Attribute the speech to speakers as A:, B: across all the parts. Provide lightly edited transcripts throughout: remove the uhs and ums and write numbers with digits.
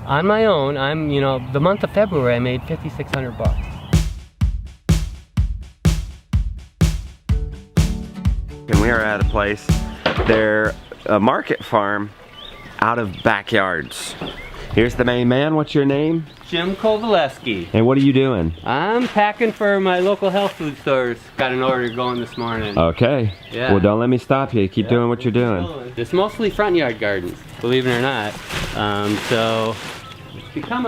A: on my own, you know, the month of February I made $5,600.
B: And we are at a place, they're a market farm out of backyards. Here's the main man. What's your name?
A: Jim Colvaleski.
B: And what are you doing?
A: I'm packing for my local health food stores. Got an order going this morning.
B: Okay.
A: Yeah.
B: Well, don't let me stop you. Keep doing what you're doing.
A: It's mostly front yard gardens, believe it or not. So it's become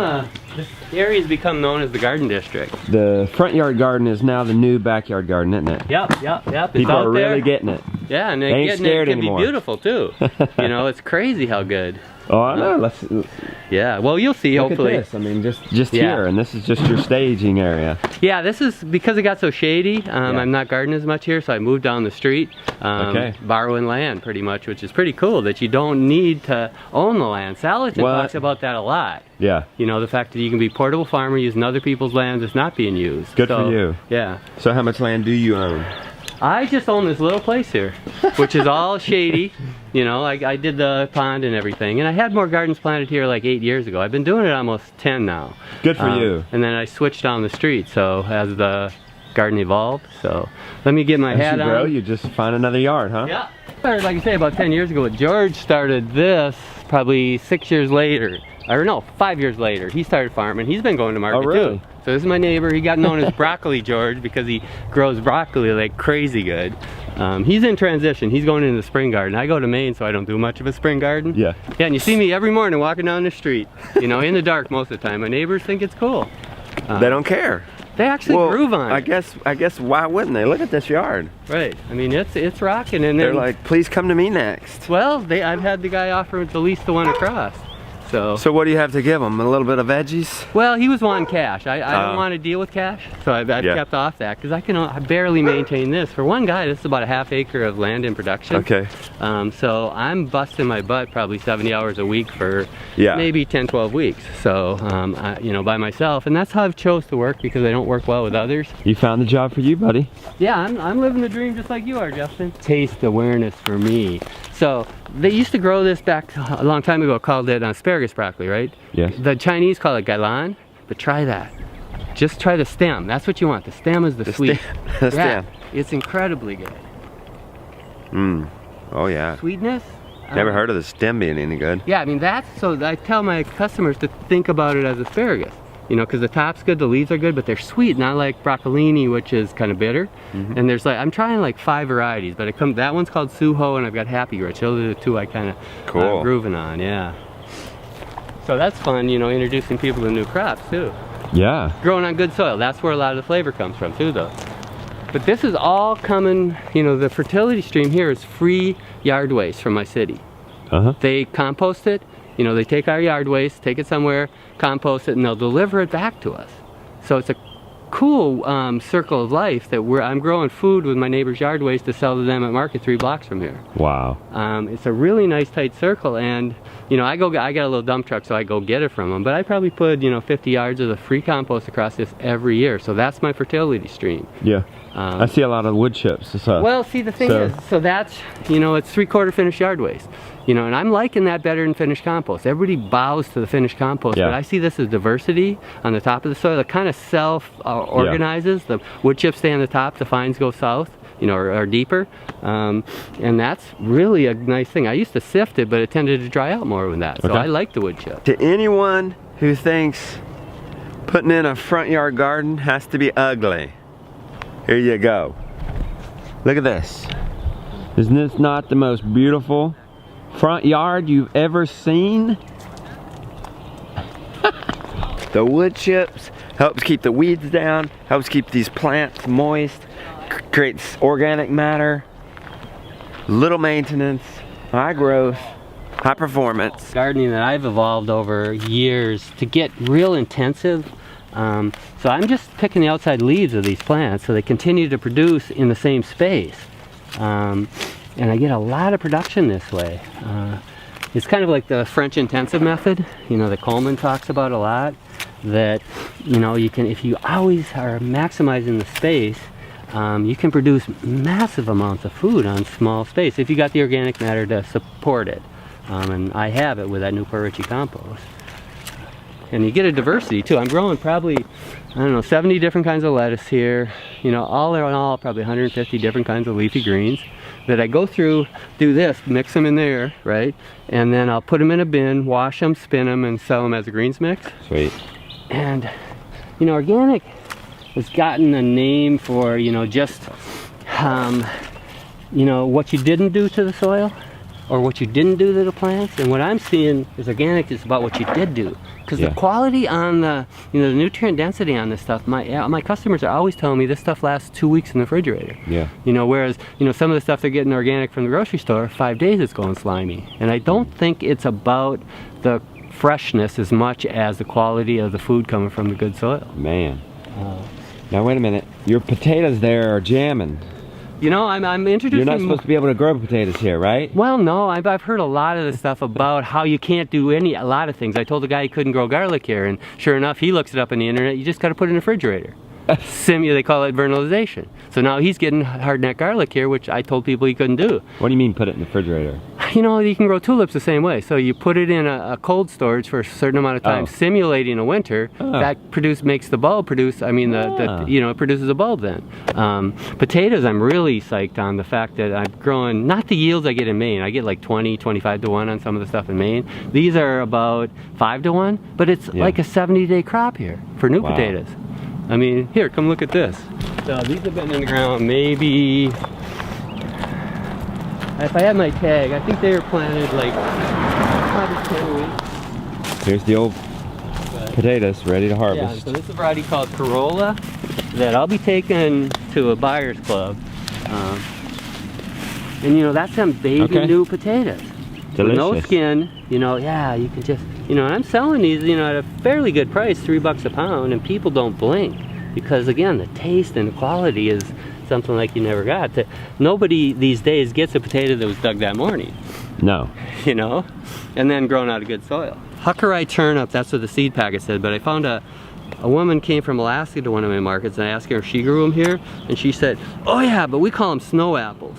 A: this area's become known as the garden district.
B: The front yard garden is now the new backyard garden, isn't it?
A: Yep. It's
B: People
A: out
B: are
A: there.
B: really getting it.
A: Yeah, and
B: They ain't
A: getting
B: scared
A: it can
B: anymore.
A: be beautiful too. You know, it's crazy how good.
B: Oh, I know.
A: Yeah, well, you'll see.
B: Look
A: Hopefully.
B: at this. I mean, just here, and this is just your staging area.
A: Yeah, this is because it got so shady. I'm not gardening as much here, so I moved down the street, borrowing land pretty much, which is pretty cool that you don't need to own the land. Salatin talks about that a lot.
B: Yeah.
A: You know, the fact that you can be portable farmer using other people's land that's not being used.
B: Good for you.
A: Yeah.
B: So how much land do you own?
A: I just own this little place here, which is all shady. You know, I did the pond and everything, and I had more gardens planted here like 8 years ago. I've been doing it almost 10 now.
B: Good for you.
A: And then I switched down the street, so as the garden evolved. So let me get my hat on.
B: Grow, you just find another yard, huh?
A: Yeah. Like I say, about 10 years ago, George started this probably 6 years later. Or no, 5 years later. He started farming. He's been going to market too. So this is my neighbor. He got known as Broccoli George because he grows broccoli like crazy good. He's in transition. He's going into the spring garden. I go to Maine, so I don't do much of a spring garden.
B: Yeah.
A: Yeah, and you see me every morning walking down the street, you know, in the dark most of the time. My neighbors think it's cool.
B: They don't care.
A: They actually groove on it.
B: I guess why wouldn't they? Look at this yard.
A: Right. I mean, it's rocking. And then,
B: they're like, please come to me next.
A: Well, I've had the guy offer to lease the one across. So
B: what do you have to give him? A little bit of veggies?
A: Well, he was wanting cash. I don't want to deal with cash, so I've kept off that because I barely maintain this. For one guy, this is about a half acre of land in production.
B: Okay.
A: So I'm busting my butt probably 70 hours a week for maybe 10, 12 weeks. So, you know, by myself, and that's how I've chose to work because I don't work well with others.
B: You found the job for you, buddy.
A: Yeah, I'm living the dream just like you are, Justin. Taste awareness for me. So they used to grow this back a long time ago, called it asparagus broccoli, right?
B: Yes.
A: The Chinese call it gailan, but try that. Just try the stem. That's what you want. The stem is the sweet.
B: The stem.
A: It's incredibly good.
B: Oh yeah.
A: Sweetness.
B: Never heard of the stem being any good.
A: Yeah, I mean so I tell my customers to think about it as asparagus. You know, because the top's good, the leaves are good, but they're sweet, not like broccolini, which is kind of bitter. And there's like, I'm trying like 5 varieties, but that one's called Suho, and I've got Happy Rich. Those are the two I kind of grooving on, yeah. So that's fun, you know, introducing people to new crops too.
B: Yeah.
A: Growing on good soil, that's where a lot of the flavor comes from too, though. But this is all coming, you know, the fertility stream here is free yard waste from my city. They compost it. You know, they take our yard waste, take it somewhere, compost it, and they'll deliver it back to us. So it's a cool circle of life that I'm growing food with my neighbor's yard waste to sell to them at market 3 blocks from here.
B: Wow.
A: It's a really nice tight circle, and you know, I got a little dump truck, so I go get it from them. But I probably put 50 yards of the free compost across this every year. So that's my fertility stream.
B: Yeah. I see a lot of wood chips.
A: Well, see, the thing is, so that's, you know, it's 3/4 finished yard waste. You know, and I'm liking that better than finished compost. Everybody bows to the finished compost, but I see this as diversity on the top of the soil. It kind of self-organizes. The wood chips stay on the top, the fines go south, you know, or deeper. And that's really a nice thing. I used to sift it, but it tended to dry out more with that. So I like the wood chip.
B: To anyone who thinks putting in a front yard garden has to be ugly, here you go. Look at this. Isn't this not the most beautiful front yard you've ever seen? The wood chips helps keep the weeds down, helps keep these plants moist, creates organic matter, little maintenance, high growth, high performance.
A: Gardening that I've evolved over years to get real intensive. So I'm just picking the outside leaves of these plants so they continue to produce in the same space. And I get a lot of production this way. It's kind of like the French intensive method, you know, that Coleman talks about a lot. That, you know, you can, if you always are maximizing the space, you can produce massive amounts of food on small space if you got the organic matter to support it. And I have it with that Newport Richie compost. And you get a diversity too. I'm growing probably, I don't know, 70 different kinds of lettuce here. You know, all in all, probably 150 different kinds of leafy greens that I go through, do this, mix them in there, right? And then I'll put them in a bin, wash them, spin them, and sell them as a greens mix.
B: Sweet.
A: And, you know, organic has gotten a name for, you know, just, you know, what you didn't do to the soil or what you didn't do to the plants. And what I'm seeing is organic is about what you did do. Because the quality on the, you know, the nutrient density on this stuff, my customers are always telling me this stuff lasts 2 weeks in the refrigerator.
B: Yeah.
A: You know, whereas, you know, some of the stuff they're getting organic from the grocery store, 5 days it's going slimy. And I don't think it's about the freshness as much as the quality of the food coming from the good soil.
B: Man. Now wait a minute. Your potatoes there are jamming.
A: You know, I'm introducing...
B: You're not supposed to be able to grow potatoes here, right?
A: Well, no, I've heard a lot of the stuff about how you can't do a lot of things. I told the guy he couldn't grow garlic here, and sure enough, he looks it up on the internet. You just got to put it in the refrigerator. They call it vernalization. So now he's getting hardneck garlic here, which I told people he couldn't do.
B: What do you mean put it in the refrigerator?
A: You know, you can grow tulips the same way. So you put it in a cold storage for a certain amount of time, simulating a winter. That makes the bulb produce. I mean, you know, it produces a bulb then. Potatoes, I'm really psyched on the fact that I'm growing, not the yields I get in Maine. I get like 20, 25 to 1 on some of the stuff in Maine. These are about 5 to 1, but it's like a 70-day crop here for new potatoes. I mean, here, come look at this. So these have been in the ground maybe, if I had my tag, I think they were planted like probably 10 weeks.
B: Here's the old potatoes ready to harvest.
A: Yeah, so this is a variety called Corolla that I'll be taking to a buyer's club. And you know, that's them baby new potatoes. With no skin, you know, yeah, you can just, you know, and I'm selling these, you know, at a fairly good price, $3 a pound, and people don't blink. Because again, the taste and the quality is something like you never got. Nobody these days gets a potato that was dug that morning.
B: No.
A: You know, and then grown out of good soil. Huckerite turnip, that's what the seed packet said, but I found a woman came from Alaska to one of my markets, and I asked her if she grew them here, and she said, oh yeah, but we call them snow apples.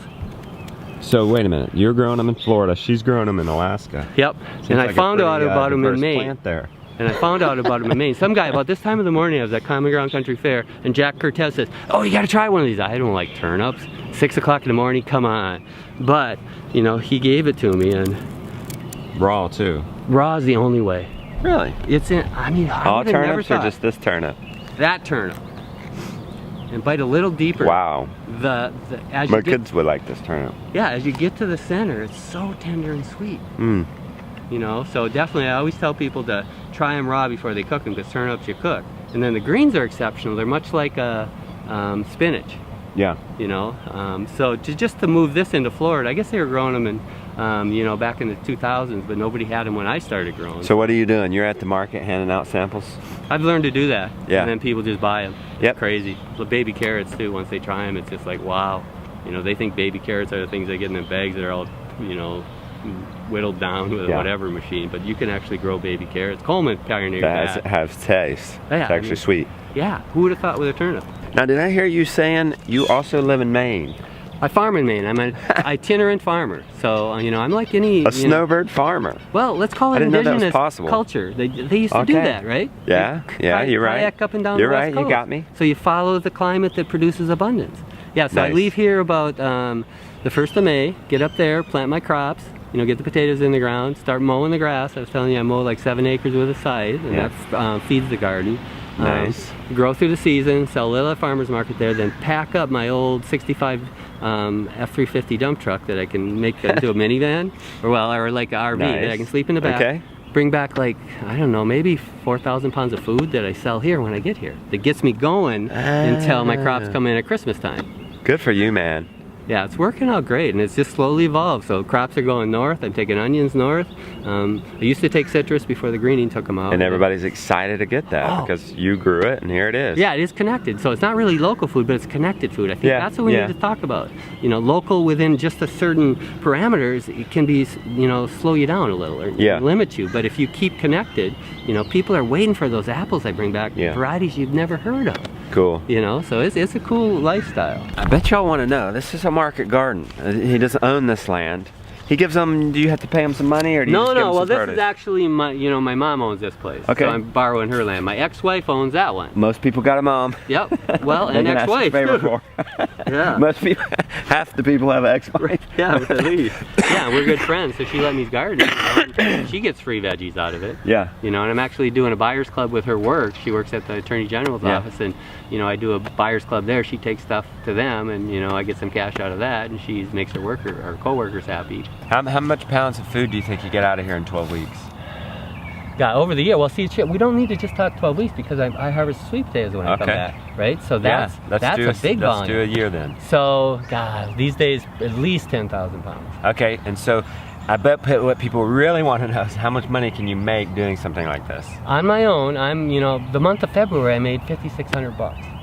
B: So wait a minute, you're growing them in Florida, she's growing them in Alaska.
A: Yep, and I found out about them in Maine.
B: Plant there.
A: And I found out about them in Maine. Some guy, about this time of the morning, I was at Campground Country Fair, and Jack Cortez says, oh, you gotta try one of these. I don't like turnips. 6 o'clock in the morning, come on. But, you know, he gave it to me, and...
B: Raw, too?
A: Raw is the only way.
B: Really?
A: It's in, I mean,
B: all turnips or just this turnip?
A: That turnip. And bite a little deeper.
B: Wow.
A: As
B: my kids would like this turnip.
A: Yeah, as you get to the center, it's so tender and sweet.
B: Mm.
A: You know, so definitely I always tell people to try them raw before they cook them, because turnips you cook. And then the greens are exceptional. They're much like spinach.
B: Yeah.
A: You know, so just to move this into Florida, I guess they were growing them in, you know, back in the 2000s, but nobody had them when I started growing.
B: So what are you doing? You're at the market handing out samples?
A: I've learned to do that.
B: Yeah.
A: And then people just buy them.
B: Yep.
A: It's crazy. The baby carrots too, once they try them, it's just like, wow. You know, they think baby carrots are the things they get in the bags that are all, you know, whittled down with a whatever machine, but you can actually grow baby carrots. Coleman pioneered that.
B: That has taste.
A: Yeah,
B: it's actually sweet.
A: Yeah, who would have thought with a turnip?
B: Now, did I hear you saying you also live in Maine?
A: I farm in Maine. I'm an itinerant farmer. So, you know, I'm like any...
B: A snowbird farmer.
A: Well, let's call it indigenous culture. They used to do that, right?
B: Yeah, you're right.
A: Kayak up and down
B: you're
A: the
B: right,
A: West Coast.
B: you got me.
A: So you follow the climate that produces abundance. Yeah, so I leave here about the 1st of May, get up there, plant my crops, you know, get the potatoes in the ground, start mowing the grass. I was telling you I mow like 7 acres with a scythe, and that feeds the garden.
B: Nice.
A: Grow through the season, sell a little at farmer's market there, then pack up my old 65 F350 dump truck that I can make into a minivan, or like an RV that I can sleep in the back.
B: Okay.
A: Bring back like, I don't know, maybe 4,000 pounds of food that I sell here when I get here. That gets me going until my crops come in at Christmas time.
B: Good for you, man.
A: Yeah, it's working out great, and it's just slowly evolved. So crops are going north. I'm taking onions north. I used to take citrus before the greening took them out.
B: And everybody's excited to get that because you grew it, and here it is.
A: Yeah, it is connected. So it's not really local food, but it's connected food. I think that's what we need to talk about. You know, local within just a certain parameters, it can be, you know, slow you down a little or limit you. But if you keep connected, you know, people are waiting for those apples I bring back, varieties you've never heard of.
B: Cool.
A: You know, so it's a cool lifestyle.
B: I bet y'all want to know, this is a market garden. He doesn't own this land. He gives them, do you have to pay him some money, or do you just give him
A: well,
B: some
A: this
B: produce?
A: is actually my, my mom owns this place.
B: Okay.
A: So I'm borrowing her land. My ex-wife owns that one.
B: Most people got a mom.
A: Yep. Well,
B: They
A: and
B: can ask a
A: ex-wife
B: favor
A: too.
B: for.
A: Yeah.
B: Most people, half the people have an ex-wife.
A: Yeah, at least. Yeah, we're good friends, so she let me garden. And she gets free veggies out of it.
B: Yeah.
A: And I'm actually doing a buyer's club with her work. She works at the Attorney General's office, and I do a buyer's club there. She takes stuff to them, and I get some cash out of that, and she makes her co-workers happy.
B: How much pounds of food do you think you get out of here in 12 weeks?
A: Yeah, over the year. Well, see, we don't need to just talk 12 weeks because I harvest sweet potatoes when I come back, right? So that's a big volume.
B: Let's do a year then.
A: So, God, these days at least 10,000 pounds.
B: Okay, and so I bet what people really want to know is how much money can you make doing something like this?
A: On my own, the month of February I made $5,600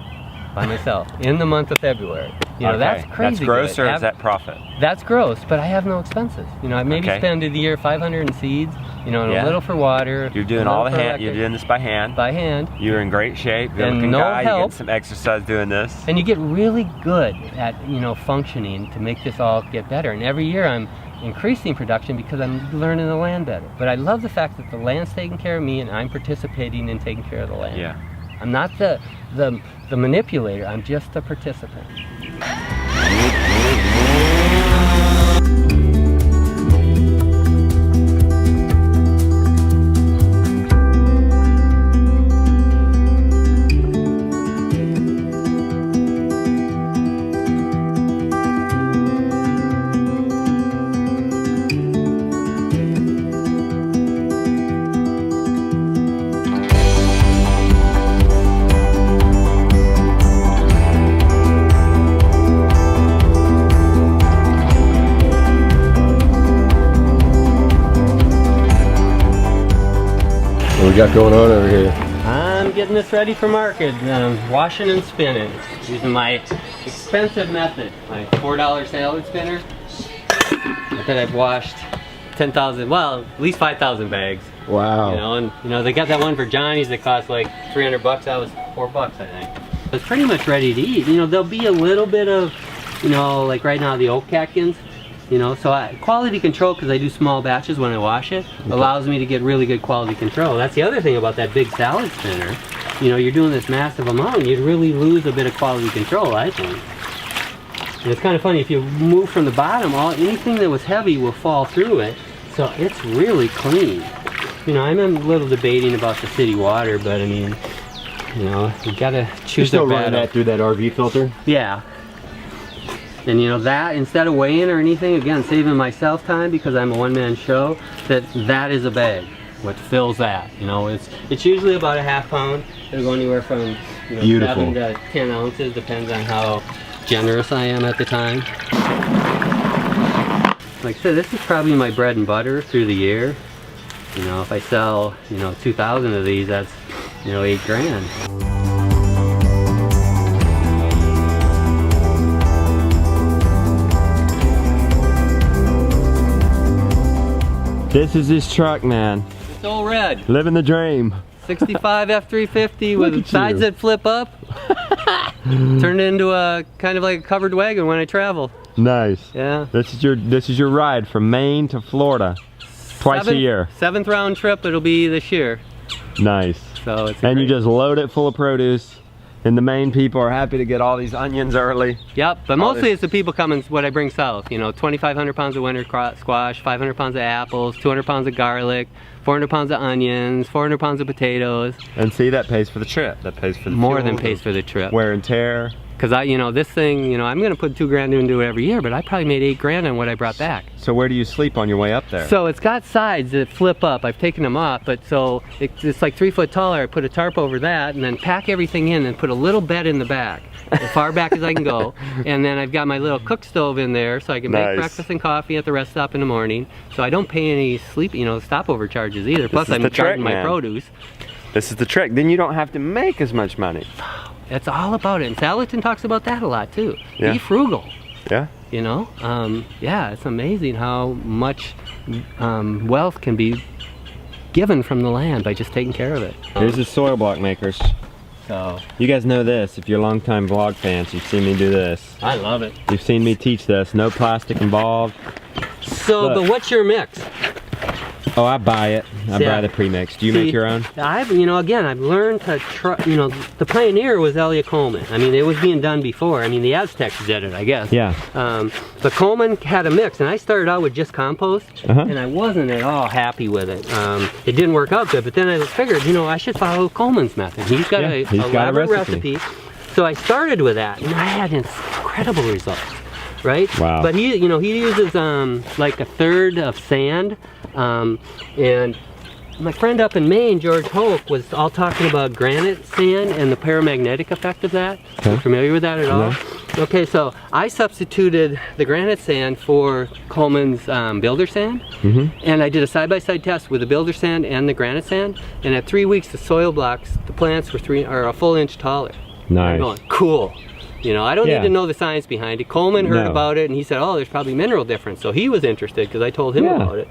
A: by myself in the month of February. That's crazy.
B: That's gross, or is that profit?
A: That's gross, but I have no expenses. I maybe spend the year $500 in seeds, and a little for water.
B: You're doing all the hand. You're doing this by hand.
A: By hand.
B: You're in great shape. You're
A: and
B: looking
A: no
B: guy.
A: help.
B: You get some exercise doing this.
A: And you get really good at functioning to make this all get better. And every year I'm increasing production because I'm learning the land better. But I love the fact that the land's taking care of me, and I'm participating in taking care of the land.
B: Yeah.
A: I'm not the manipulator. I'm just a participant.
C: What we got going on over here?
A: I'm getting this ready for market. Washing and spinning using my expensive method, my $4 salad spinner. I bet I've washed 10,000, well, at least 5,000 bags.
C: Wow.
A: And they got that one for Johnny's that cost like 300 bucks. That was $4, I think. It's pretty much ready to eat. There'll be a little bit of, like right now the oak catkins. So quality control, because I do small batches when I wash it, allows me to get really good quality control. That's the other thing about that big salad spinner. You're doing this massive amount, you'd really lose a bit of quality control, I think. And it's kind of funny, if you move from the bottom, anything that was heavy will fall through it, so it's really clean. I'm a little debating about the city water, but I mean, you gotta choose
C: You're still
A: a
C: running that through that RV filter?
A: Yeah. And that, instead of weighing or anything, again, saving myself time because I'm a one-man show, that is a bag. What fills that, it's usually about a ½ pound. It'll go anywhere from 7 to 10 ounces, depends on how generous I am at the time. Like I said, this is probably my bread and butter through the year. If I sell, 2,000 of these, that's, $8 grand.
B: This is his truck, man.
A: It's all red.
B: Living the dream.
A: 65 F350 with sides that flip up. Turned into a kind of like a covered wagon when I travel.
B: Nice.
A: Yeah.
B: This is your ride from Maine to Florida, twice a year.
A: 7th round trip it'll be this year.
B: Nice.
A: So it's
B: you just load it full of produce. And the Maine people are happy to get all these onions early.
A: Yep, but mostly it's the people coming, what I bring south. 2,500 pounds of winter squash, 500 pounds of apples, 200 pounds of garlic, 400 pounds of onions, 400 pounds of potatoes.
B: And see, that pays for the trip. That pays for the
A: more
B: fuel,
A: than pays for the trip.
B: Wear and tear.
A: Because this thing, I'm gonna put $2 grand into it every year, but I probably made $8 grand on what I brought back.
B: So where do you sleep on your way up there?
A: So it's got sides that flip up. I've taken them off, but so it's like 3 foot taller. I put a tarp over that and then pack everything in and put a little bed in the back, as far back as I can go. And then I've got my little cook stove in there so I can make breakfast and coffee at the rest stop in the morning. So I don't pay any stopover charges either. Plus I'm gardening my produce.
B: This is the trick. Then you don't have to make as much money.
A: It's all about it. And Salatin talks about that a lot too.
B: Yeah.
A: Be frugal.
B: Yeah.
A: Yeah, it's amazing how much wealth can be given from the land by just taking care of it.
B: Here's the soil block makers.
A: So
B: you guys know this. If you're longtime vlog fans, you've seen me do this.
A: I love it.
B: You've seen me teach this. No plastic involved.
A: So,
C: Look.
A: but what's your mix?
C: Oh, I buy it. I
A: Yeah.
C: buy the premix. Do you make your own?
A: I've learned to try, the pioneer was Elliot Coleman. I mean, it was being done before. I mean, the Aztecs did it, I guess.
C: Yeah.
A: But Coleman had a mix, and I started out with just compost, and I wasn't at all happy with it. It didn't work out good, but then I figured, I should follow Coleman's method. He's got
C: Yeah,
A: a
C: he's got a
A: elaborate
C: recipe.
A: So I started with that, and I had incredible results. Right?
C: Wow.
A: But he uses like a third of sand, and my friend up in Maine, George Hoke, was all talking about granite sand and the paramagnetic effect of that.
C: Okay.
A: Are you familiar with that at all?
C: No.
A: Okay, so I substituted the granite sand for Coleman's builder sand, and I did a side-by-side test with the builder sand and the granite sand, and at 3 weeks the soil blocks, the plants were a full inch taller.
C: Nice.
A: I'm going, cool. I don't need to know the science behind it. Coleman heard about it and he said, oh, there's probably mineral difference. So he was interested because I told him about it.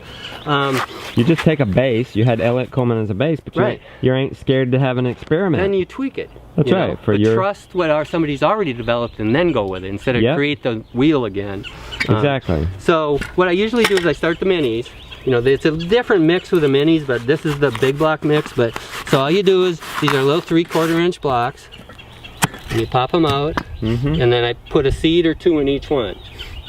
C: You just take a base. You had Elliot Coleman as a base, but you ain't scared to have an experiment.
A: Then you tweak it.
C: That's right.
A: Trust what somebody's already developed and then go with it instead of create the wheel again.
C: Exactly.
A: So what I usually do is I start the minis. It's a different mix with the minis, but this is the big block mix. So all you do is, these are little 3/4 inch blocks. You pop them out, and then I put a seed or two in each one.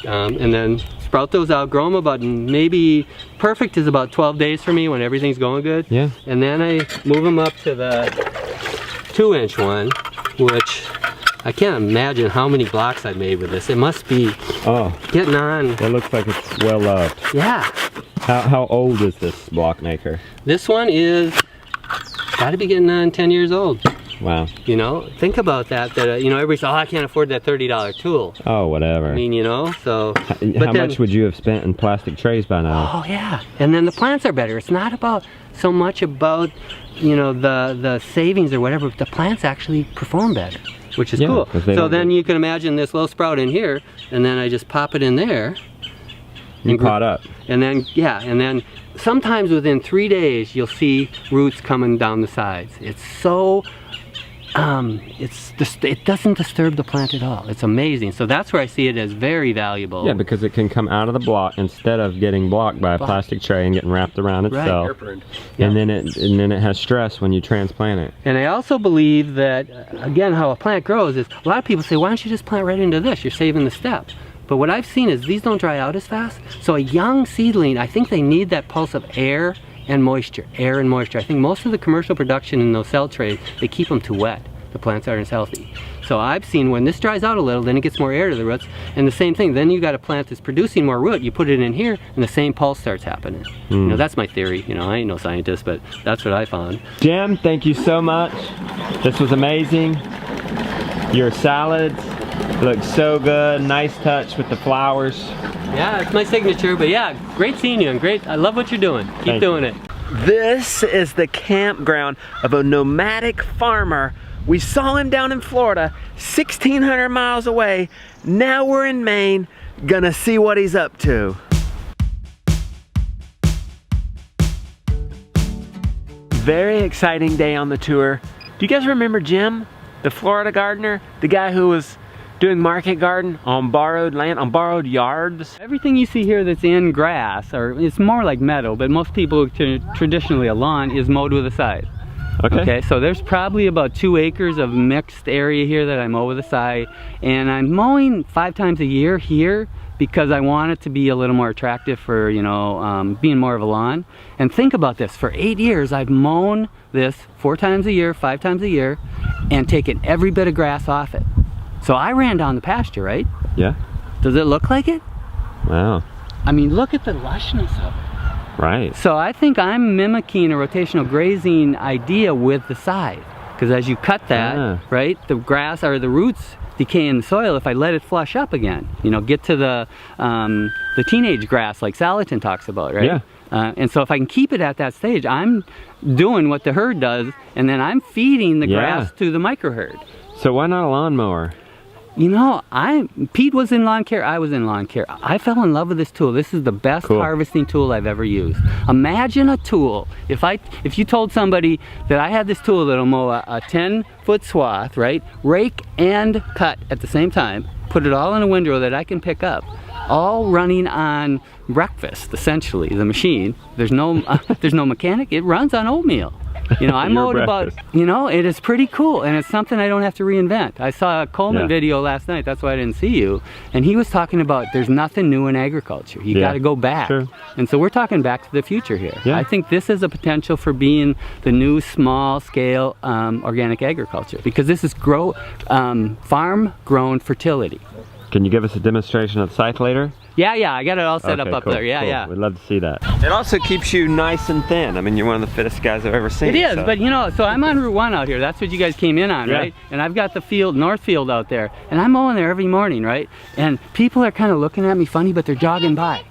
A: And then sprout those out, grow them about, maybe perfect is about 12 days for me when everything's going good.
C: Yeah.
A: And then I move them up to the 2-inch one, which I can't imagine how many blocks I made with this. It must be getting on.
C: It looks like it's well loved.
A: Yeah.
C: How old is this block maker?
A: This one is got to be getting on 10 years old.
C: Wow.
A: Think about that, everybody says, oh, I can't afford that $30 tool.
C: Oh, whatever.
A: I mean, so.
C: How much would you have spent in plastic trays by now?
A: Oh, yeah. And then the plants are better. It's not so much about, the savings or whatever. The plants actually perform better, which is cool. So then you can imagine this little sprout in here, and then I just pop it in there.
C: You caught up.
A: And then sometimes within 3 days, you'll see roots coming down the sides. It's so, it doesn't disturb the plant at all. It's amazing. So that's where I see it as very valuable.
C: Yeah, because it can come out of the block instead of getting blocked by a plastic tray and getting wrapped around itself. Right. And then it has stress when you transplant it.
A: And I also believe that, again, how a plant grows is, a lot of people say, why don't you just plant right into this? You're saving the step. But what I've seen is these don't dry out as fast. So a young seedling, I think they need that pulse of air and moisture. I think most of the commercial production in those cell trays, they keep them too wet. The plants aren't as healthy. So I've seen when this dries out a little, then it gets more air to the roots. And the same thing, then you got a plant that's producing more root. You put it in here and the same pulse starts happening. That's my theory. I ain't no scientist, but that's what I found.
C: Jim, thank you so much. This was amazing. Your salads look so good. Nice touch with the flowers.
A: Yeah, it's my signature, but yeah, great seeing you and great. I love what you're doing. Keep doing it.
B: This is the campground of a nomadic farmer. We saw him down in Florida, 1,600 miles away. Now we're in Maine, gonna see what he's up to. Very exciting day on the tour. Do you guys remember Jim, the Florida gardener? The guy who was doing market garden on borrowed land, on borrowed yards?
A: Everything you see here that's in grass, or it's more like meadow, but most people traditionally a lawn is mowed with a scythe. Okay, so there's probably about 2 acres of mixed area here that I mow with a scythe, and I'm mowing 5 times a year here because I want it to be a little more attractive for, being more of a lawn. And think about this, for 8 years I've mown this 4 times a year, 5 times a year, and taken every bit of grass off it. So I ran down the pasture, right?
C: Yeah.
A: Does it look like it?
C: Wow.
A: I mean, look at the lushness of it.
C: Right.
A: So I think I'm mimicking a rotational grazing idea with the scythe. Because as you cut that, right, the grass or the roots decay in the soil if I let it flush up again. Get to the teenage grass like Salatin talks about, right?
C: Yeah.
A: And so if I can keep it at that stage, I'm doing what the herd does, and then I'm feeding the grass to the micro herd.
C: So why not a lawnmower?
A: Pete was in lawn care, I was in lawn care. I fell in love with this tool. This is the best harvesting tool I've ever used. Imagine a tool, if you told somebody that I had this tool that'll mow a 10-foot swath, right? Rake and cut at the same time, put it all in a windrow that I can pick up. all running on breakfast, essentially, the machine. There's no mechanic, it runs on oatmeal. You know, I mowed about, you know, it is pretty cool, and it's something I don't have to reinvent. I saw a Coleman video last night, that's why I didn't see you, and he was talking about there's nothing new in agriculture. You got to go back. Sure. And so we're talking back to the future here. Yeah. I think this is a potential for being the new small-scale organic agriculture, because this is farm-grown fertility.
C: Can you give us a demonstration of the site later?
A: Yeah, I got it all set up
C: cool,
A: there. Yeah,
C: cool.
A: yeah.
C: We'd love to see that.
B: It also keeps you nice and thin. I mean, you're one of the fittest guys I've ever seen.
A: It is, but you know, so I'm on Route 1 out here. That's what you guys came in on, right? And I've got the field, North Field out there, and I'm mowing there every morning, right? And people are kind of looking at me funny, but they're jogging by.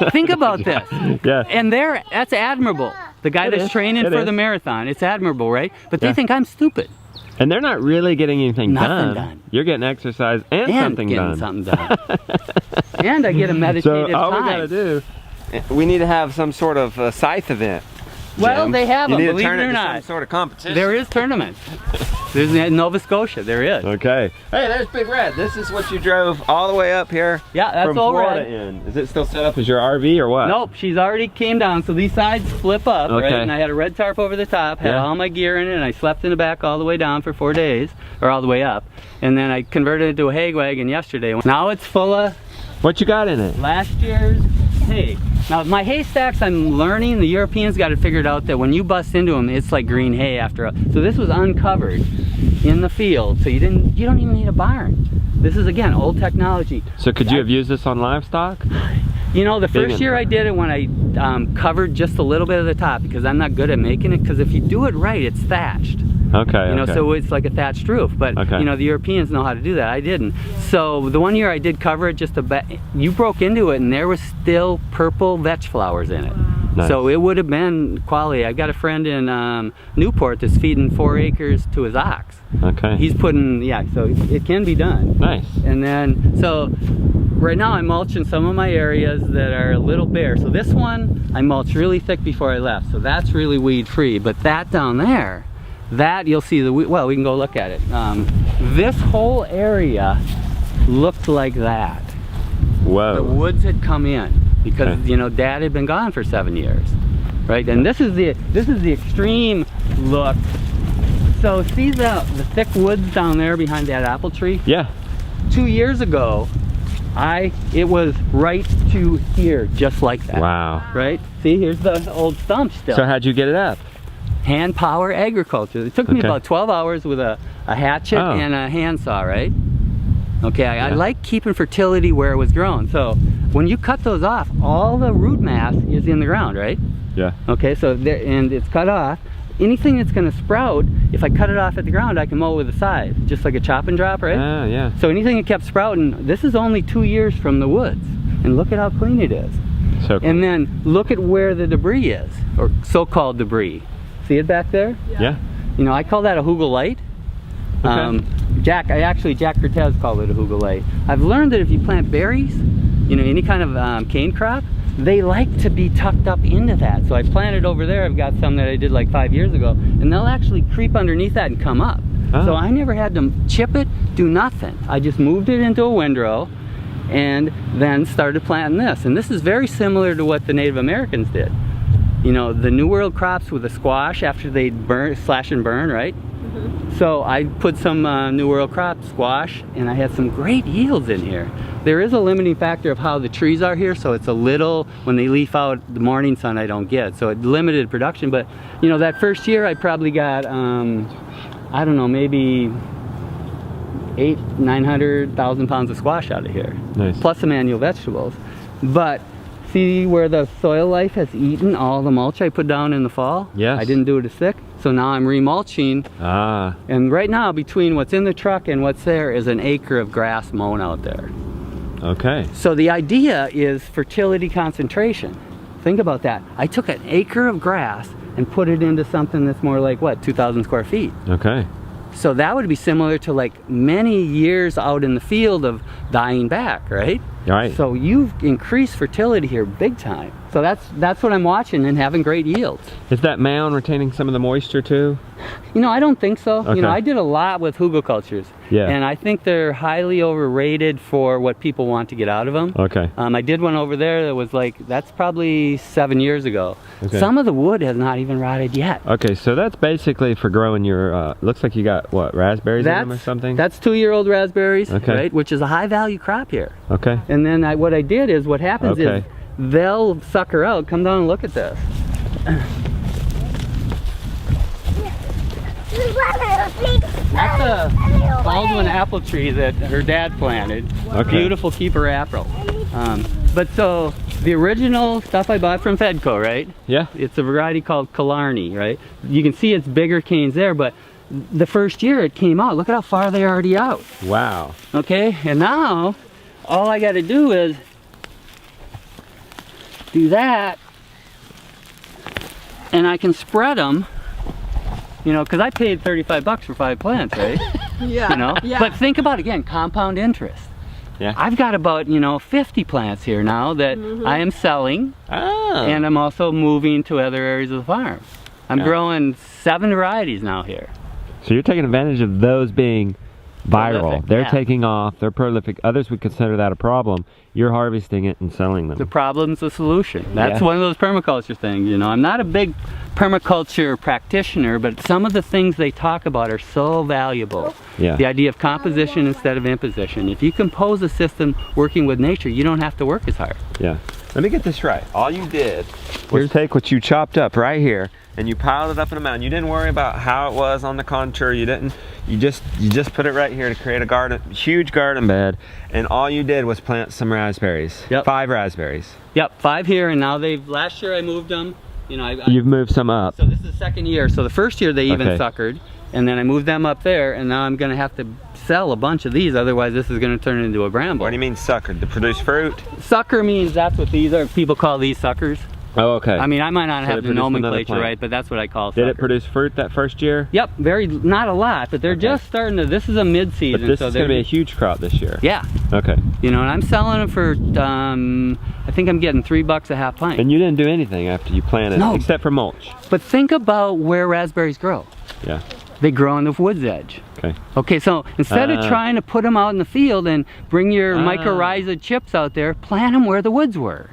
A: Think about this. Yeah. And that's admirable. The guy that's training for the marathon, it's admirable, right? But they think I'm stupid.
C: And they're not really getting anything
A: done.
C: Nothing done. You're getting exercise and something done.
A: And I get a meditative
C: So all
A: time.
C: we gotta do,
B: we need to have some sort of scythe event.
A: Well,
B: Jim.
A: they have them, believe it or not.
B: Some sort of competition.
A: There is tournaments. There's in Nova Scotia, there is.
C: Okay.
B: Hey, there's Big Red. This is what you drove all the way up here.
A: Yeah, that's
C: from
A: all
C: Florida
A: right.
C: in. Is it still set up as your RV or what?
A: Nope, she's already came down, so these sides flip up, right? And I had a red tarp over the top, had all my gear in it, and I slept in the back all the way down for 4 days, or all the way up. And then I converted it to a hay wagon yesterday. Now it's full of...
C: What you got in it?
A: Last year's hay. Now my hay stacks, I'm learning, the Europeans got it figured out that when you bust into them, it's like green hay after so this was uncovered in the field, so you don't even need a barn. This is, again, old technology.
C: So could you have used this on livestock?
A: You know, the first year I did it when I covered just a little bit of the top, because I'm not good at making it, because if you do it right, it's thatched.
C: Okay.
A: You know, so it's like a thatched roof, but you know, the Europeans know how to do that. I didn't. So the one year I did cover it just a bit, you broke into it and there was still purple vetch flowers in it. Nice. So it would have been quality. I got a friend in Newport that's feeding 4 acres to his ox. Okay. He's putting, so it can be done. Nice. And then, so right now I'm mulching some of my areas that are a little bare. So this one, I mulched really thick before I left. So that's really weed free, but that down there, that you'll see well, we can go look at it. This whole area looked like that. Whoa. The woods had come in because you know, Dad had been gone for 7 years, right? And this is the extreme look. So see the thick woods down there behind that apple tree? Yeah. 2 years ago, it was right to here, just like that. Wow. Right? See, here's the old stump still.
C: So how'd you get it up?
A: Hand power agriculture. It took me about 12 hours with a hatchet and a handsaw, right? Okay, I like keeping fertility where it was grown. So when you cut those off, all the root mass is in the ground, right? Yeah. Okay, so and it's cut off. Anything that's gonna sprout, if I cut it off at the ground, I can mow with a scythe, just like a chop and drop, right? Yeah. So anything that kept sprouting, this is only 2 years from the woods. And look at how clean it is. So cool. And then look at where the debris is, or so-called debris. See it back there? Yeah. You know, I call that a hugel light. Okay. Jack Cortez called it a hugel light. I've learned that if you plant berries, you know, any kind of cane crop, they like to be tucked up into that. So I planted over there. I've got some that I did like 5 years ago, and they'll actually creep underneath that and come up. So I never had to chip it, do nothing. I just moved it into a windrow and then started planting this. And this is very similar to what the Native Americans did. You know, the New World crops with the squash after they slash and burn, right? So I put some New World crop squash, and I had some great yields in here. There is a limiting factor of how the trees are here, so it's a little, when they leaf out, the morning sun I don't get, so it limited production. But you know, that first year I probably got, I don't know, maybe 900,000 pounds of squash out of here. Nice. Plus some annual vegetables. But see where the soil life has eaten all the mulch I put down in the fall? Yes. I didn't do it as thick, so now I'm remulching. And right now, between what's in the truck and what's there is an acre of grass mown out there. Okay. So the idea is fertility concentration. Think about that. I took an acre of grass and put it into something that's more like, what, 2,000 square feet? Okay. So that would be similar to like many years out in the field of dying back, right?
C: Right.
A: So you've increased fertility here big time. So that's what I'm watching and having great yields.
C: Is that mound retaining some of the moisture too?
A: You know, I don't think so.
C: Okay.
A: You know, I did a lot with hugelkulturs.
C: Yeah.
A: And I think they're highly overrated for what people want to get out of them.
C: Okay.
A: I did one over there that was like, that's probably 7 years ago.
C: Okay.
A: Some of the wood has not even rotted yet.
C: Okay, so that's basically for growing your, looks like you got, what, raspberries in them or something?
A: That's 2-year-old raspberries,
C: Okay.
A: right? Which is a high value crop here.
C: Okay.
A: And then what I did is, what happens
C: Okay.
A: is, they'll sucker out. Come down and look at this. That's a Baldwin apple tree that her dad planted.
C: Okay.
A: Beautiful keeper apple. But so the original stuff I bought from Fedco, right?
C: Yeah.
A: It's a variety called Killarney, right? You can see it's bigger canes there, but the first year it came out, look at how far they're already out.
C: Wow.
A: Okay, and now all I got to do is do that, and I can spread them. You know, because I paid 35 bucks for 5 plants, right?
D: Yeah.
A: You know,
D: Yeah.
A: but think about, again, compound interest.
C: Yeah.
A: I've got about, 50 plants here now that I am selling,
C: Oh.
A: and I'm also moving to other areas of the farm. I'm
C: Yeah.
A: growing 7 varieties now here.
C: So you're taking advantage of those being viral.
A: Prolific,
C: They're
A: yeah.
C: taking off. They're prolific. Others would consider that a problem. You're harvesting it and selling
A: The
C: them.
A: problem's the solution. That's
C: Yeah.
A: one of those permaculture things, you know. I'm not a big permaculture practitioner, but some of the things they talk about are so valuable.
C: Yeah.
A: The idea of composition instead of imposition. If you compose a system working with nature, you don't have to work as hard.
C: Yeah. Let me get this right. All you did was
A: Here's-
C: take what you chopped up right here and you piled it up in a mound. You didn't worry about how it was on the contour. You didn't. You just put it right here to create a garden, huge garden bed, and all you did was plant some raspberries.
A: Yep.
C: 5 raspberries.
A: Yep, 5 here, and now last year I moved them. You know,
C: You've moved some up.
A: so this is the second year. So the first year they even
C: Okay.
A: suckered, and then I moved them up there, and now I'm gonna have to sell a bunch of these, otherwise this is gonna turn into a bramble.
C: What do you mean suckered? To produce fruit?
A: Sucker means that's what these are. People call these suckers.
C: Oh, okay.
A: I mean, I might not
C: So
A: have
C: they
A: the
C: produced another
A: nomenclature
C: plant.
A: right, but that's what I call
C: Did
A: sucker.
C: it produce fruit that first year?
A: Yep, not a lot, but they're
C: Okay.
A: just starting to, this is a mid-season.
C: But this
A: so
C: is going to
A: they're-
C: be a huge crop this year.
A: Yeah,
C: Okay.
A: you know, and I'm selling them for, I think I'm getting $3 a half pint.
C: And you didn't do anything after you planted,
A: No.
C: except for mulch.
A: But think about where raspberries grow.
C: Yeah.
A: They grow on the wood's edge.
C: Okay.
A: Okay, so instead of trying to put them out in the field and bring your mycorrhiza chips out there, plant them where the woods were,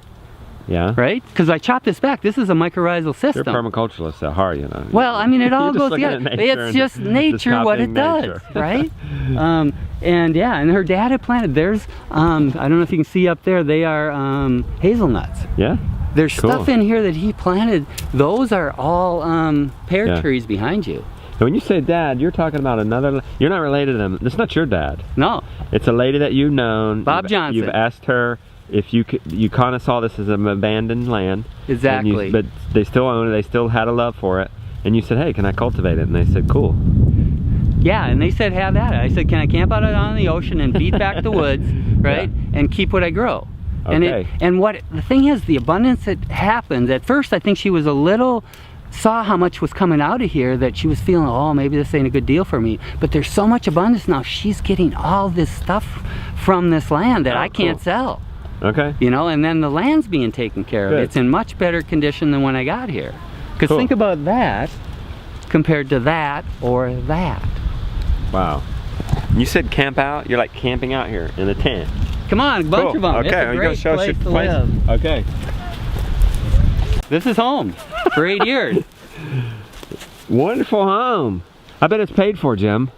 C: Yeah.
A: right? Because I chopped this back. This is a mycorrhizal
C: You're
A: system.
C: permaculturalist at heart, you know.
A: Well, I mean, it all
C: You're just
A: goes
C: looking
A: together.
C: at nature
A: It's
C: and
A: just nature what it
C: copying
A: does,
C: nature.
A: right? And yeah, and her dad had planted. There's, I don't know if you can see up there, they are hazelnuts.
C: Yeah.
A: There's
C: Cool.
A: stuff in here that he planted. Those are all pear
C: Yeah.
A: trees behind you.
C: And when you say dad, you're talking about another. You're not related to them. It's not your dad.
A: No,
C: It's a lady that you've known.
A: Bob Johnson.
C: You've asked her if you could. You kind of saw this as an abandoned land. and
A: exactly.
C: but they still own it. They still had a love for it. And you said, "Hey, can I cultivate it?" And they said, "Cool."
A: Yeah, and they said have that. I said, can I camp out on the ocean and beat back the woods, right? And keep what I grow.
C: Okay.
A: And what the thing is, the abundance that happens. At first, I think she was a little saw how much was coming out of here that she was feeling, oh, maybe this ain't a good deal for me. But there's so much abundance now. She's getting all this stuff from this land that
C: Oh,
A: I can't
C: cool.
A: sell.
C: Okay.
A: You know, and then the land's being taken care of.
C: Good.
A: It's in much better condition than when I got here. Because
C: Cool.
A: think about that compared to that or that.
C: Wow. You said camp out. You're like camping out here in a tent.
A: Come on, a bunch
C: Cool.
A: of them.
C: Okay,
A: It's a
C: you go
A: great
C: show us
A: place
C: your
A: to
C: place.
A: live.
C: Okay.
A: This is home for 8 years.
C: Wonderful home. I bet it's paid for, Jim.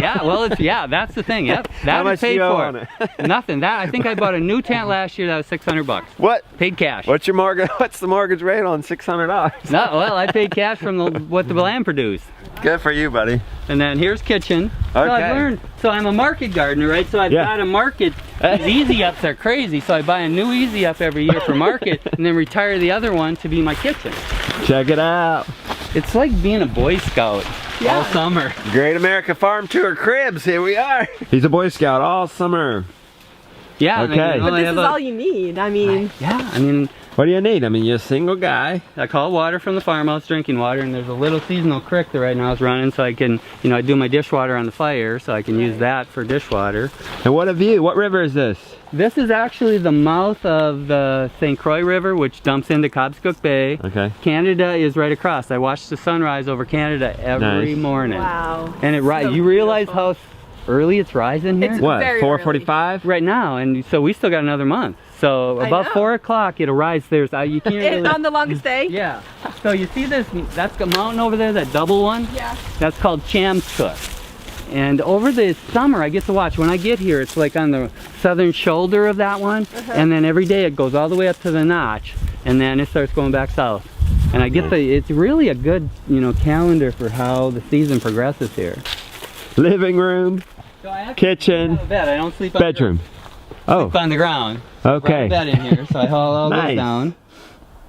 A: Yeah, well, that's the thing. Yep,
C: How
A: that
C: much
A: is
C: do
A: paid
C: you owe
A: for.
C: on it?
A: Nothing. That I think I bought a new tent last year. That was $600.
B: What?
A: Paid cash.
B: What's your mortgage? What's the mortgage rate on $600?
A: No, well, I paid cash from what the land produced.
B: Good for you, buddy.
A: And then here's kitchen. So
B: Okay.
A: I've learned. So I'm a market gardener, right? So I've
C: Yeah.
A: got to market. These easy ups are crazy. So I buy a new easy up every year for market, and then retire the other one to be my kitchen.
C: Check it out.
A: It's like being a Boy Scout all summer.
B: Great America Farm Tour Cribs. Here we are.
C: He's a Boy Scout all summer.
A: Yeah.
B: Okay.
A: I mean,
D: But
A: I
D: this
A: have
D: is all you need. I mean,
A: yeah, I mean,
B: What do you need? I mean, you're a single guy.
A: I call water from the farmhouse, drinking water, and there's a little seasonal creek that right now is running, so I can, you know, I do my dishwater on the fire, so I can use that for dishwater.
B: And what a view. What river is this?
A: This is actually the mouth of the St. Croix River, which dumps into Cobscook Bay.
B: Okay.
A: Canada is right across. I watch the sunrise over Canada every
B: Nice.
A: morning.
D: wow.
A: And it
D: So
A: you realize
D: beautiful.
A: how early it's rising here?
D: It's
B: What,
D: very
B: 4:45?
A: Right now, and so we still got another month. So
D: I
A: about
D: know.
A: 4 o'clock it'll rise. There's you can't really,
D: On the longest day?
A: yeah. So you see this? That's the mountain over there, that double one.
D: Yeah.
A: That's called Chamscook. And over the summer, I get to watch. When I get here, it's like on the southern shoulder of that one, and then every day it goes all the way up to the notch, and then it starts going back south. And I get it's really a good, you know, calendar for how the season progresses here.
B: Living room,
A: So I actually
B: kitchen,
A: have a bed. I don't sleep on
B: bedroom.
A: The,
B: Oh,
A: sleep on the ground. Brought a
B: okay.
A: bed in here, so I haul all
B: Nice.
A: those down.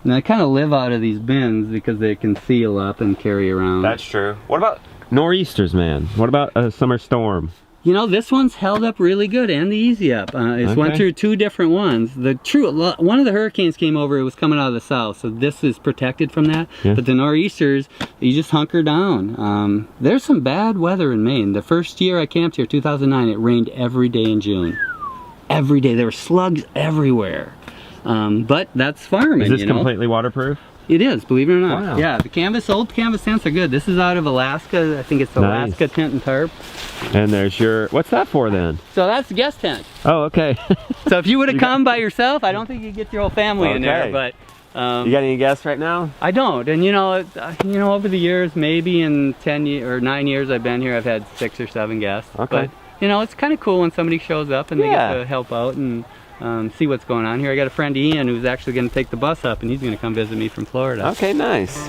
A: And I kind of live out of these bins because they can seal up and carry around.
C: That's true. What about
B: Nor'easters, man. What about a summer storm?
A: You know, this one's held up really good, and the easy up. It's went
B: Okay.
A: through 2 different ones. One of the hurricanes came over, it was coming out of the south, so this is protected from that.
B: Yeah.
A: But the nor'easters, you just hunker down. There's some bad weather in Maine. The first year I camped here, 2009, it rained every day in June. Every day. There were slugs everywhere. But that's farming,
B: Is this
A: you know?
B: completely waterproof?
A: It is, believe it or not.
B: Wow.
A: Yeah, the old canvas tents are good. This is out of Alaska. I think it's
B: Nice.
A: Alaska tent and tarp.
B: And there's your, what's that for then?
A: So that's the guest tent.
B: Oh, okay.
A: So if you would have come by yourself, I don't think you'd get your whole family in there.
B: Okay.
A: But
B: You got any guests right now?
A: I don't. And you know, over the years, maybe in 9 years I've been here, I've had 6 or 7 guests.
B: Okay.
A: But you know, it's kind of cool when somebody shows up and they
B: Yeah.
A: get to help out and see what's going on here. I got a friend Ian who's actually going to take the bus up, and he's going to come visit me from Florida.
B: Okay, nice.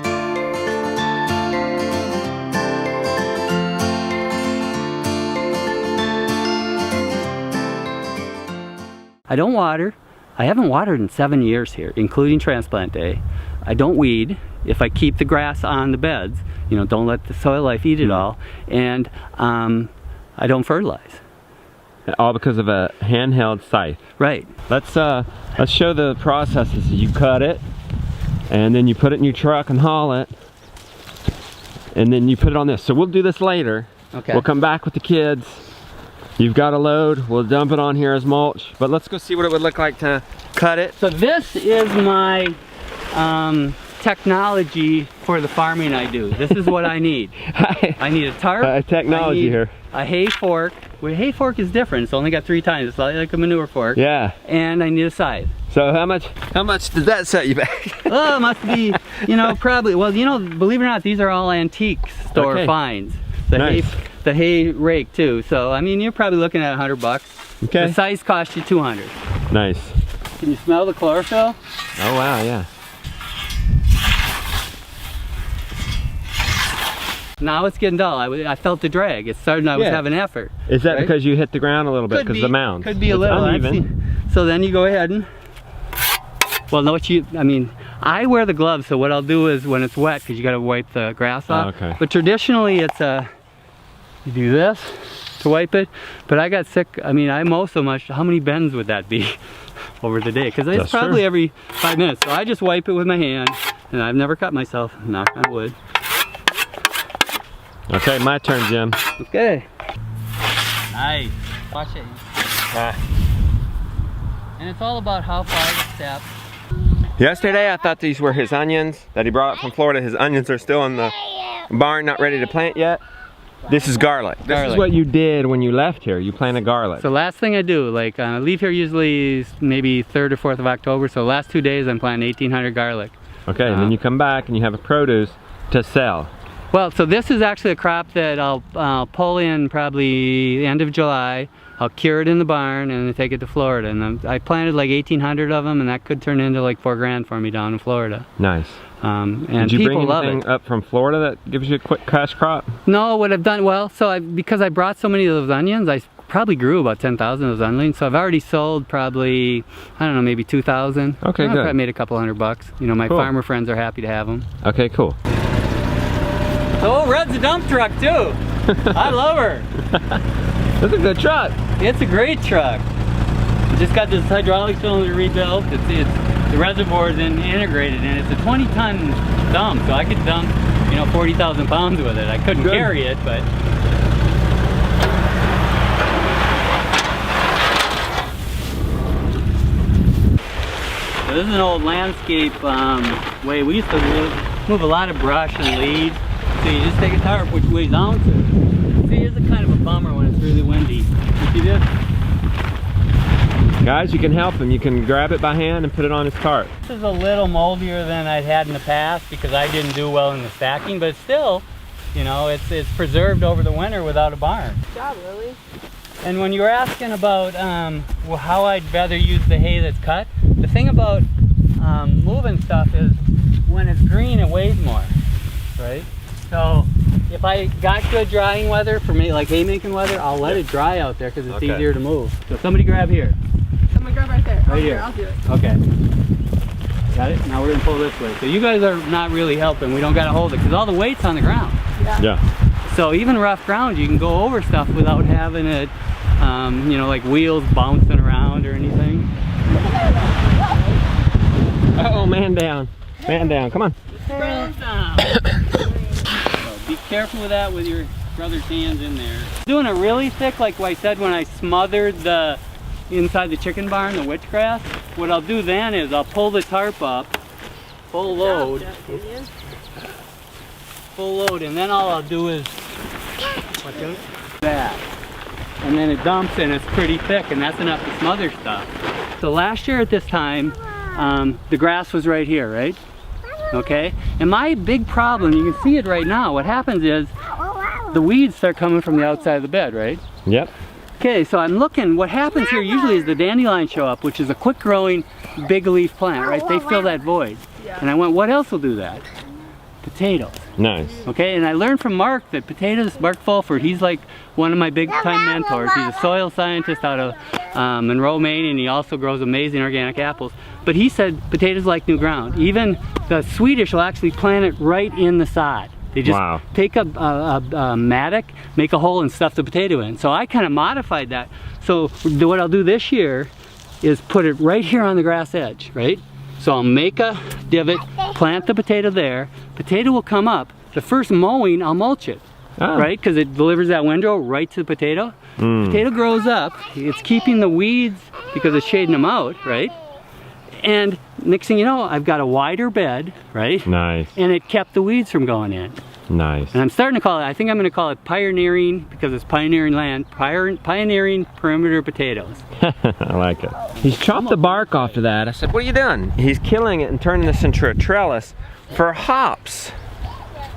A: I don't water. I haven't watered in 7 years here, including transplant day. I don't weed. If I keep the grass on the beds, you know, don't let the soil life eat it all. And I don't fertilize.
B: All because of a handheld scythe.
A: Right.
B: Let's show the processes. You cut it, and then you put it in your truck and haul it, and then you put it on this. So we'll do this later.
A: Okay.
B: We'll come back with the kids. You've got a load. We'll dump it on here as mulch. But let's go see what it would look like to cut it.
A: So this is my technology for the farming I do. This is what I need. I need a tarp.
B: Technology
A: I need
B: here.
A: A hay fork. Well, a hay fork is different. It's only got 3 tines. It's like a manure fork.
B: Yeah.
A: And I need a scythe.
B: So how much does that set you back?
A: Oh, it must be, you know, probably. Well, you know, believe it or not, these are all antique store
B: Okay.
A: finds.
B: Nice.
A: The hay rake too. So I mean, you're probably looking at $100.
B: Okay.
A: The scythe cost you $200.
B: Nice.
A: Can you smell the chlorophyll?
B: Oh wow, yeah.
A: Now it's getting dull. I felt the drag. It started. I was
B: Yeah.
A: having effort.
B: Is that
A: Right?
B: because you hit the ground a little bit
A: Could
B: because
A: be.
B: the mound?
A: Could be a
B: It's
A: little. I've
B: uneven.
A: seen- So then you go ahead and. Well, no, I mean, I wear the gloves. So what I'll do is when it's wet, because you got to wipe the grass off.
B: Okay.
A: But traditionally, it's you do this to wipe it. But I got sick. I mean, I mow so much. How many bends would that be over the day? Because it's
B: That's
A: probably
B: true.
A: every 5 minutes. So I just wipe it with my hand, and I've never cut myself. Knock on wood.
B: Okay, my turn, Jim.
A: Okay. Nice. Watch it. And it's all about how far to step.
B: Yesterday I thought these were his onions that he brought from Florida. His onions are still in the barn, not ready to plant yet. This is garlic. This is
A: Garlic.
B: what you did when you left here. You planted garlic.
A: So last thing I do, like I leave here usually maybe 3rd or 4th of October. So last 2 days I'm planting 1,800 garlic.
B: Okay, and then you come back and you have a produce to sell.
A: Well, so this is actually a crop that I'll pull in probably end of July. I'll cure it in the barn and then take it to Florida. And I planted like 1,800 of them, and that could turn into like $4 grand for me down in Florida.
B: Nice.
A: And
B: Did you
A: people
B: bring
A: love
B: anything
A: it.
B: up from Florida that gives you a quick cash crop?
A: No, what I've done, well, so because I brought so many of those onions, I probably grew about 10,000 of those onions. So I've already sold probably, I don't know, maybe 2,000.
B: Okay, good.
A: I made a couple $100. You know, my
B: Cool.
A: farmer friends are happy to have them.
B: Okay, cool.
A: Oh, Red's a dump truck too. I love her.
B: That's a good truck.
A: It's a great truck. It just got this hydraulic cylinder rebuilt. The reservoir is integrated, and it's a 20-ton dump, so I could dump, you know, 40,000 pounds with it. I couldn't carry it, but. So this is an old landscape way. We used to move a lot of brush and leaves. So you just take a tarp, which weighs ounces. See, it's a kind of a bummer when it's really windy. You see this?
C: Guys, you can help him. You can grab it by hand and put it on his tarp.
A: This is a little moldier than I'd had in the past because I didn't do well in the stacking, but still, you know, it's preserved over the winter without a barn.
D: Good job, Lily.
A: And when you were asking about well, how I'd rather use the hay that's cut, the thing about moving stuff is when it's green, it weighs more, right? So if I got good drying weather for me, like haymaking weather, I'll let it dry out there because it's easier to move. So somebody grab here.
D: Someone grab right there.
A: Right here.
D: I'll do it.
A: Okay. Got it? Now we're gonna pull this way. So you guys are not really helping. We don't gotta hold it because all the weight's on the ground.
C: Yeah.
A: So even rough ground, you can go over stuff without having it, you know, like wheels bouncing around or anything.
C: Uh-oh, man down. Man down, come on.
A: So be careful with that with your brother's hands in there. Doing it really thick, like I said when I smothered the inside the chicken barn, the witchgrass. What I'll do then is I'll pull the tarp up, full load, and then all I'll do is that. And then it dumps and it's pretty thick, and that's enough to smother stuff. So last year at this time, the grass was right here, right? Okay? And my big problem, you can see it right now, what happens is the weeds start coming from the outside of the bed, right?
C: Yep.
A: Okay, so I'm looking, what happens here usually is the dandelions show up, which is a quick growing, big leaf plant, right? They fill that void. And I went, what else will do that? Potatoes.
C: Nice.
A: Okay, and I learned from Mark that potatoes, Mark Fulford, he's like one of my big time mentors. He's a soil scientist out of Monroe, Maine, and he also grows amazing organic apples. But he said potatoes like new ground. Even the Swedish will actually plant it right in the sod. They just take a mattock, make a hole and stuff the potato in. So I kind of modified that. So what I'll do this year is put it right here on the grass edge, right? So I'll make a divot, plant the potato there. Potato will come up. The first mowing, I'll mulch it, right? Because it delivers that windrow right to the potato. Potato grows up. It's keeping the weeds because it's shading them out, right? And next thing you know, I've got a wider bed, right?
C: Nice.
A: And it kept the weeds from going in.
C: Nice.
A: And I'm starting to call it, I think I'm going to call it pioneering, because it's pioneering land, pioneering perimeter potatoes.
C: I like it. He's chopped the bark off of that. I said, what are you doing? He's killing it and turning this into a trellis for hops.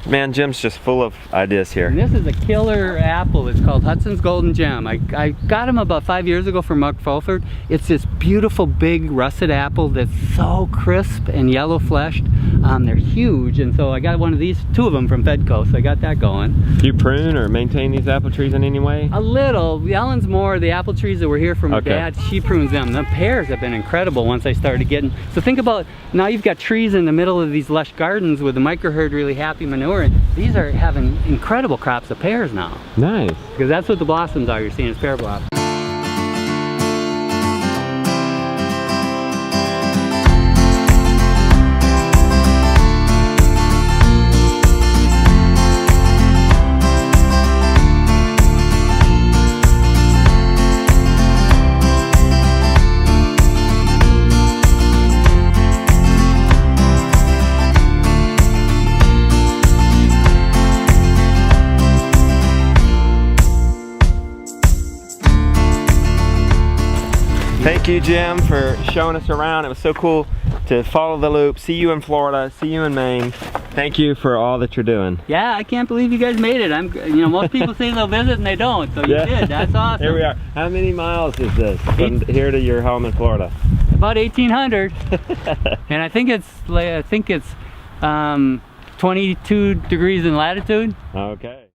C: Man, Jim's just full of ideas here.
A: And this is a killer apple. It's called Hudson's Golden Gem. I got him about 5 years ago from Mark Fulford. It's this beautiful big russet apple that's so crisp and yellow fleshed. They're huge, and so I got one of these, 2 of them from Fedco, so I got that going.
C: Do you prune or maintain these apple trees in any way?
A: A little. Ellen's more, the apple trees that were here from Dad, she prunes them. The pears have been incredible once I started getting, so think about, now you've got trees in the middle of these lush gardens with the microherd really happy manure. These are having incredible crops of pears now.
C: Nice.
A: Because that's what the blossoms are, you're seeing is pear blossoms.
C: Thank you, Jim, for showing us around. It was so cool to follow the loop, see you in Florida, see you in Maine. Thank you for all that you're doing.
A: Yeah, I can't believe you guys made it. You know, most people say they'll visit and they don't, so you did. That's awesome.
C: Here we are. How many miles is this from here to your home in Florida?
A: About 1,800. And I think it's 22 degrees in latitude.
C: Okay.